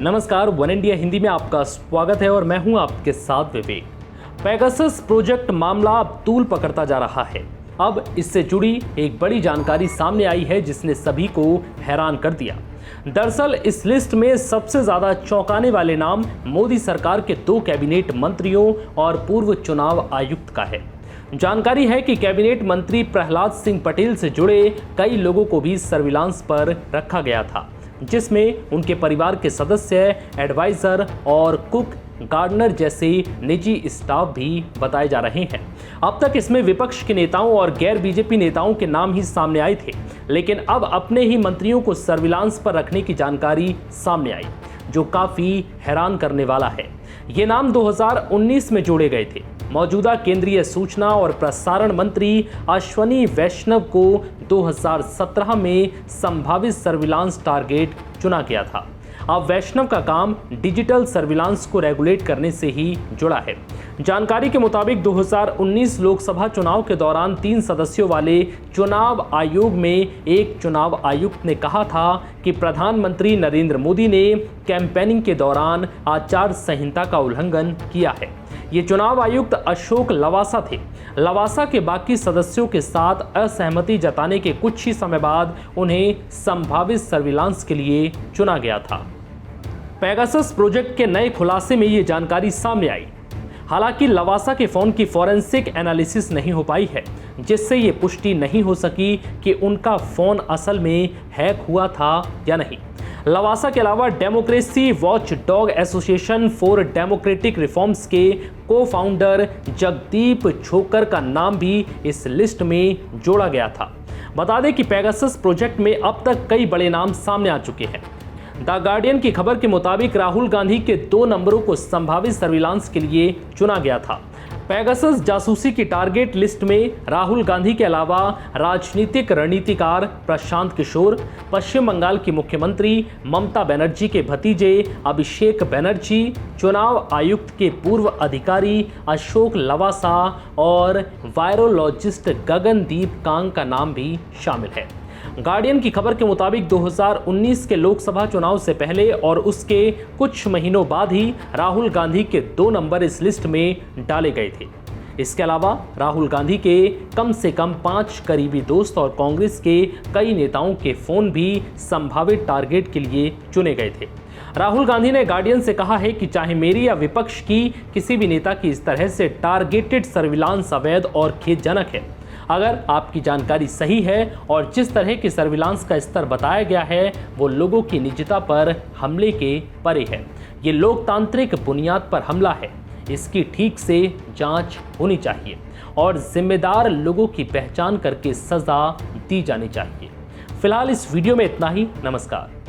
नमस्कार, one India Hindi में आपका स्वागत है और मैं हूं आपके साथ विवेक। पेगासस प्रोजेक्ट मामला अब तूल पकड़ता जा रहा है। अब इससे जुड़ी एक बड़ी जानकारी सामने आई है जिसने सभी को हैरान कर दिया। दरअसल इस लिस्ट में सबसे ज्यादा चौंकाने वाले नाम मोदी सरकार के 2 कैबिनेट मंत्रियों और पूर्व चुनाव आयुक्त का है। जानकारी है कि कैबिनेट मंत्री प्रहलाद सिंह पटेल से जुड़े कई लोगों को भी सर्विलांस पर रखा गया था, जिसमें उनके परिवार के सदस्य, एडवाइजर और कुक, गार्डनर जैसे निजी स्टाफ भी बताए जा रहे हैं। अब तक इसमें विपक्ष के नेताओं और गैर बीजेपी नेताओं के नाम ही सामने आए थे, लेकिन अब अपने ही मंत्रियों को सर्विलांस पर रखने की जानकारी सामने आई, जो काफी हैरान करने वाला है। ये नाम 2019 में जोड़े गए थे। मौजूदा केंद्रीय सूचना और प्रसारण मंत्री अश्वनी वैष्णव को 2017 में संभावित सर्विलांस टारगेट चुना गया था। अब वैष्णव का काम डिजिटल सर्विलांस को रेगुलेट करने से ही जुड़ा है। जानकारी के मुताबिक 2019 लोकसभा चुनाव के दौरान 3 सदस्यों वाले चुनाव आयोग में एक चुनाव आयुक्त ने कहा था कि प्रधानमंत्री नरेंद्र मोदी ने कैंपेनिंग के दौरान आचार संहिता का उल्लंघन किया है। ये चुनाव आयुक्त अशोक लवासा थे। लवासा के बाकी सदस्यों के साथ असहमति जताने के कुछ ही समय बाद उन्हें संभावित सर्विलांस के लिए चुना गया था। पेगासस प्रोजेक्ट के नए खुलासे में ये जानकारी सामने आई। हालांकि लवासा के फोन की फॉरेंसिक एनालिसिस नहीं हो पाई है, जिससे ये पुष्टि नहीं हो सकी कि उनका फोन असल में हैक हुआ था या नहीं। लवासा के अलावा democracy watch dog association for democratic reforms के को-फाउंडर जगदीप छोकर का नाम भी इस लिस्ट में जोड़ा गया था। बता दें कि पेगासस प्रोजेक्ट में अब तक कई बड़े नाम सामने आ चुके हैं। द गार्डियन की खबर के मुताबिक राहुल गांधी के 2 नंबरों को संभावित सर्विलांस के लिए चुना गया था। पेगासस जासूसी की टारगेट लिस्ट में राहुल गांधी के अलावा राजनीतिक रणनीतिकार प्रशांत किशोर, पश्चिम बंगाल की मुख्यमंत्री ममता बनर्जी के भतीजे अभिषेक बनर्जी, चुनाव आयुक्त के पूर्व अधिकारी अशोक लवासा और वायरोलॉजिस्ट गगनदीप कांग का नाम भी शामिल है। गार्डियन की खबर के मुताबिक 2019 के लोकसभा चुनाव से पहले और उसके कुछ महीनों बाद ही राहुल गांधी के 2 नंबर इस लिस्ट में डाले गए थे। इसके अलावा राहुल गांधी के कम से कम 5 करीबी दोस्त और कांग्रेस के कई नेताओं के फोन भी संभावित टारगेट के लिए चुने गए थे। राहुल गांधी ने गार्डियन से कहा है कि चाहे मेरी या विपक्ष की किसी भी नेता की इस तरह से टारगेटेड सर्विलांस अवैध और खेदजनक है। अगर आपकी जानकारी सही है और जिस तरह की सर्विलांस का स्तर बताया गया है वो लोगों की निजता पर हमले के परे है। ये लोकतांत्रिक बुनियाद पर हमला है। इसकी ठीक से जांच होनी चाहिए और जिम्मेदार लोगों की पहचान करके सजा दी जानी चाहिए। फिलहाल इस वीडियो में इतना ही। नमस्कार।